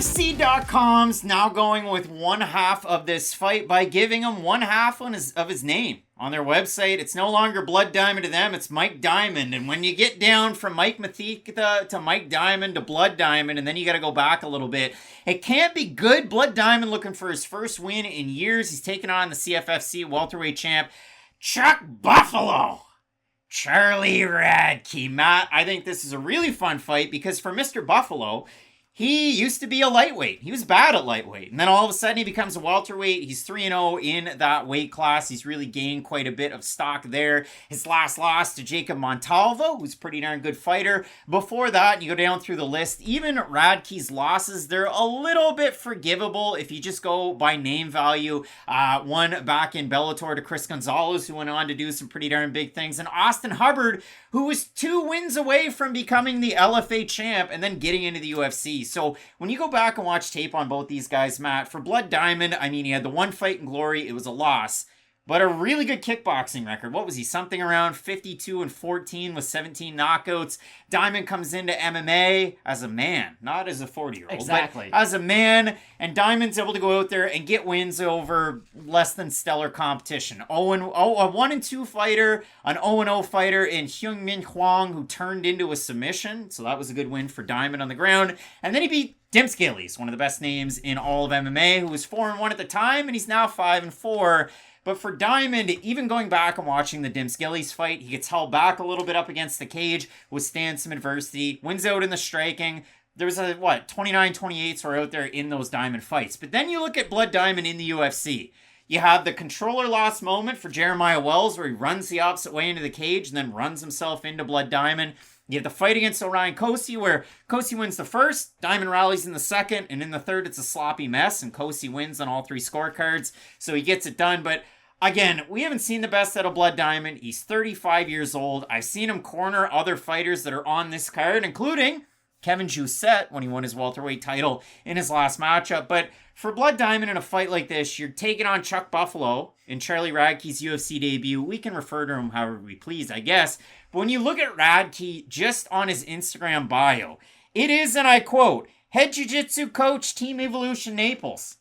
UFC.com's now going with one half of this fight by giving him one half of his name on their website. It's no longer Blood Diamond to them, it's Mike Diamond. And when you get down from Mike Mathika to Mike Diamond to Blood Diamond, and then you got to go back a little bit, it can't be good. Blood Diamond looking for his first win in years. He's taking on the CFFC welterweight champ, Chuck Buffalo. Charlie Radtke. Matt, I think this is a really fun fight because for Mr. Buffalo, he used to be a lightweight. He was bad at lightweight. And then all of a sudden he becomes a welterweight. He's 3-0 in that weight class. He's really gained quite a bit of stock there. His last loss to Jacob Montalvo, who's a pretty darn good fighter. Before that, you go down through the list, even Radtke's losses, they're a little bit forgivable if you just go by name value. One back in Bellator to Chris Gonzalez, who went on to do some pretty darn big things. And Austin Hubbard, who was 2 wins away from becoming the LFA champ and then getting into the UFC. So when you go back and watch tape on both these guys, Matt, for Blood Diamond, I mean, he had the one fight in glory. It was a loss, but a really good kickboxing record. What was he? Something around 52-14 with 17 knockouts. Diamond comes into MMA as a man, not as a 40-year-old. Exactly. But as a man, and Diamond's able to go out there and get wins over less than stellar competition. A 1-2 fighter, an 0-0 fighter in Hyung Min Hwang, who turned into a submission. So that was a good win for Diamond on the ground. And then he beat Dimskillies, one of the best names in all of MMA, who was 4-1 at the time, and he's now 5-4. But for Diamond, even going back and watching the Dimskillies fight, he gets held back a little bit up against the cage, withstands some adversity, wins out in the striking. There was 29-28s were out there in those Diamond fights. But then you look at Blood Diamond in the UFC. You have the controller loss moment for Jeremiah Wells, where he runs the opposite way into the cage and then runs himself into Blood Diamond. You have the fight against Orion Kosi, where Kosi wins the first, Diamond rallies in the second, and in the third it's a sloppy mess, and Kosi wins on all 3 scorecards, so he gets it done. But again, we haven't seen the best out of Blood Diamond. He's 35 years old. I've seen him corner other fighters that are on this card, including Kevin Jousset when he won his welterweight title in his last matchup. But for Blood Diamond in a fight like this, you're taking on Chuck Buffalo in Charlie Radtke's UFC debut. We can refer to him however we please, I guess. But when you look at Radtke just on his Instagram bio, it is, and I quote, head jiu-jitsu coach, Team Evolution Naples.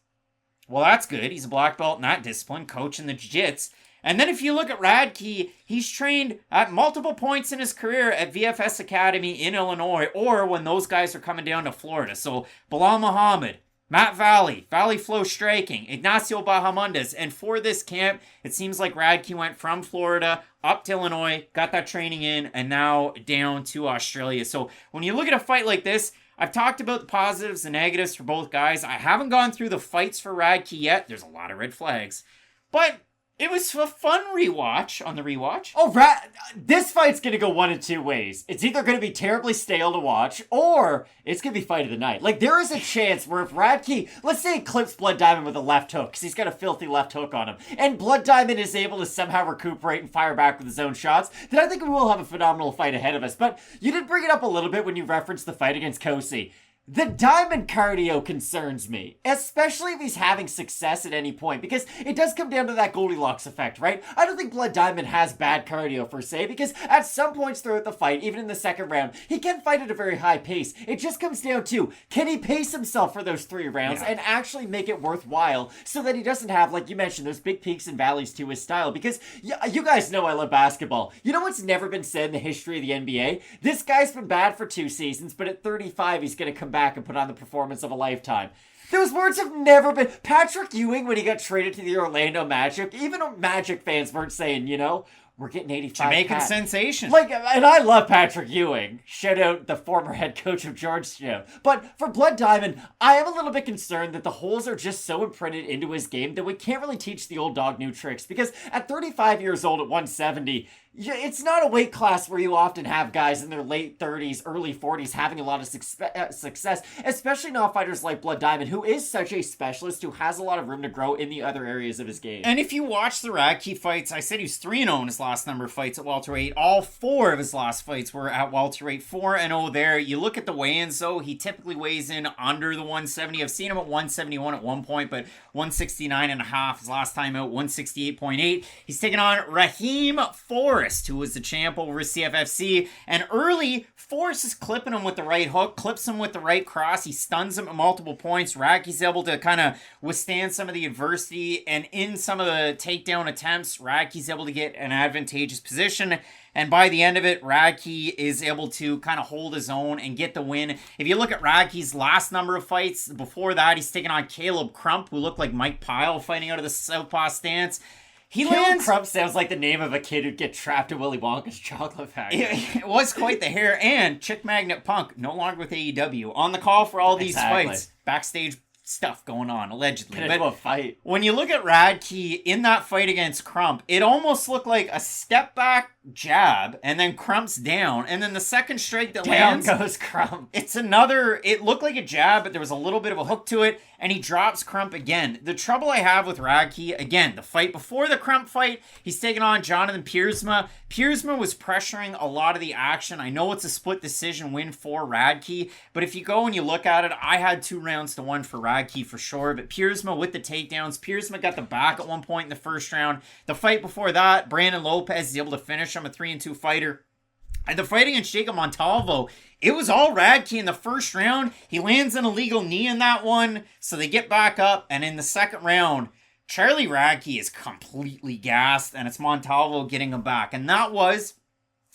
Well, that's good. He's a black belt in that discipline, coach in the jiu-jitsu. And then if you look at Radtke, he's trained at multiple points in his career at VFS Academy in Illinois, or when those guys are coming down to Florida. So Bilal Muhammad, Matt Valley Flow Striking, Ignacio Bahamondes. And for this camp, it seems like Radtke went from Florida up to Illinois, got that training in, and now down to Australia. So when you look at a fight like this, I've talked about the positives and negatives for both guys. I haven't gone through the fights for Radtke yet. There's a lot of red flags. But it was a fun rewatch on the rewatch. Oh, this fight's going to go one of 2 ways. It's either going to be terribly stale to watch, or it's going to be fight of the night. Like, there is a chance where if Radtke, let's say he clips Blood Diamond with a left hook, because he's got a filthy left hook on him, and Blood Diamond is able to somehow recuperate and fire back with his own shots, then I think we will have a phenomenal fight ahead of us. But you did bring it up a little bit when you referenced the fight against Kosi. The Diamond cardio concerns me, especially if he's having success at any point, because it does come down to that Goldilocks effect, right? I don't think Blood Diamond has bad cardio per se, because at some points throughout the fight, even in the second round, he can fight at a very high pace. It just comes down to, can he pace himself for those 3 rounds and actually make it worthwhile so that he doesn't have, like you mentioned, those big peaks and valleys to his style? Because you guys know I love basketball. You know what's never been said in the history of the NBA? This guy's been bad for 2 seasons, but at 35, he's going to come back and put on the performance of a lifetime. Those words have never been... Patrick Ewing, when he got traded to the Orlando Magic, even Magic fans weren't saying, we're getting 85 Jamaican sensation. And I love Patrick Ewing. Shout out the former head coach of Georgetown. But for Blood Diamond, I am a little bit concerned that the holes are just so imprinted into his game that we can't really teach the old dog new tricks. Because at 35 years old at 170... it's not a weight class where you often have guys in their late 30s, early 40s having a lot of success, especially not fighters like Blood Diamond, who is such a specialist who has a lot of room to grow in the other areas of his game. And if you watch the Radtke fights, I said he was 3-0 in his last number of fights at welterweight. All 4 of his last fights were at welterweight, 4-0 there. You look at the weigh-ins, though, he typically weighs in under the 170. I've seen him at 171 at one point, but 169.5 his last time out, 168.8. He's taking on Raheem Ford. Haqparast, who was the champ over CFFC. And early, forces clipping him with the right hook, clips him with the right cross. He stuns him at multiple points. Radtke's able to kind of withstand some of the adversity. And in some of the takedown attempts, Radtke's able to get an advantageous position. And by the end of it, Radtke is able to kind of hold his own and get the win. If you look at Radtke's last number of fights, before that, he's taken on Caleb Crump, who looked like Mike Pyle fighting out of the southpaw stance. Caleb Crump sounds like the name of a kid who'd get trapped at Willy Wonka's chocolate factory. It was quite the hair. And Chick Magnet Punk, no longer with AEW, on the call for all these fights. Backstage stuff going on, allegedly. But a fight. When you look at Radtke in that fight against Crump, it almost looked like a step back jab, and then Crump's down, and then the second strike that lands, down goes Crump. It looked like a jab, but there was a little bit of a hook to it, and he drops Crump again. The trouble I have with Radtke, again, the fight before the Crump fight, he's taking on Jonathan Piersma. Piersma was pressuring a lot of the action. I know it's a split decision win for Radtke, but if you go and you look at it, I had 2 rounds to 1 for Radtke for sure, but Piersma with the takedowns. Piersma got the back at one point in the first round. The fight before that, Brandon Lopez is able to finish him, a 3-2 fighter. And the fight against Jacob Montalvo, it was all Radtke in the first round. He lands an illegal knee in that one, so they get back up. And in the second round, Charlie Radtke is completely gassed, and it's Montalvo getting him back. And that was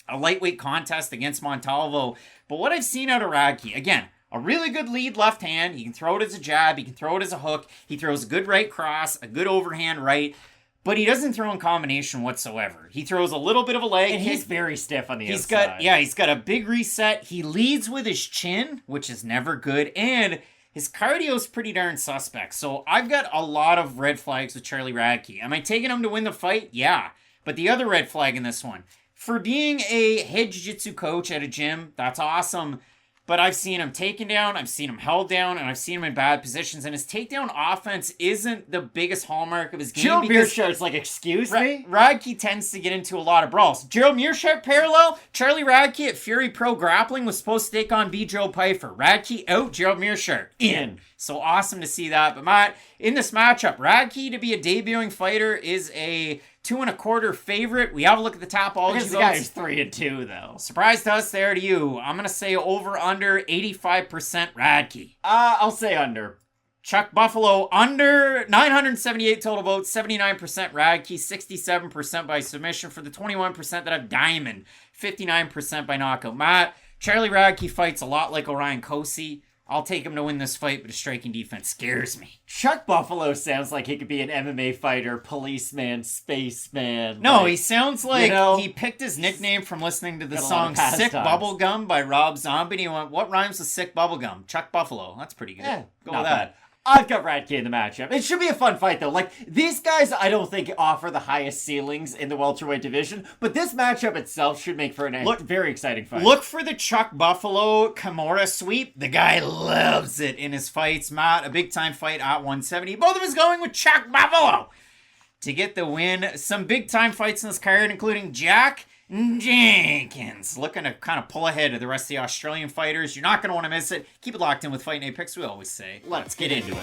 a lightweight contest against Montalvo. But what I've seen out of Radtke, again, a really good lead left hand. He can throw it as a jab. He can throw it as a hook. He throws a good right cross, a good overhand right. But he doesn't throw in combination whatsoever. He throws a little bit of a leg and kick. He's very stiff on the outside. He's got a big reset. He leads with his chin, which is never good. And his cardio's pretty darn suspect. So I've got a lot of red flags with Charlie Radtke. Am I taking him to win the fight? Yeah. But the other red flag in this one, for being a head jiu-jitsu coach at a gym, that's awesome. But I've seen him taken down, I've seen him held down, and I've seen him in bad positions. And his takedown offense isn't the biggest hallmark of his game. Gerald Meerschaert's like, excuse me? Radtke tends to get into a lot of brawls. Gerald Meerschaert parallel, Charlie Radtke at Fury Pro Grappling was supposed to take on B. Joe Pyfer. Radtke out, Gerald Meerschaert in. So awesome to see that. But Matt, in this matchup, Radtke to be a debuting fighter is a 2.25 favorite. We have a look at the Tapology votes. The guy's 3-2 though. Surprise to us there to you. I'm gonna say over under 85% Radtke. I'll say under. Chuck Buffalo under 978 total votes, 79% Radtke, 67% by submission for the 21% that have Diamond, 59% by knockout. Matt, Charlie Radtke fights a lot like Orion Cosey. I'll take him to win this fight, but his striking defense scares me. Chuck Buffalo sounds like he could be an MMA fighter, policeman, spaceman. No, he sounds like he picked his nickname from listening to the song Sick Bubblegum by Rob Zombie. And he went, what rhymes with Sick Bubblegum? Chuck Buffalo. That's pretty good. Yeah, go with that. Bad. I've got Radtke in the matchup. It should be a fun fight, though. Like, these guys, I don't think offer the highest ceilings in the welterweight division, but this matchup itself should make for a very exciting fight. Look for the Chuck Buffalo Kimura sweep. The guy loves it in his fights. Matt, a big-time fight at 170. Both of us going with Chuck Buffalo to get the win. Some big-time fights in this card, including Jack Jenkins looking to kind of pull ahead of the rest of the Australian fighters. You're not going to want to miss it. Keep it locked in with Fight Night Picks, we always say. Let's get into it.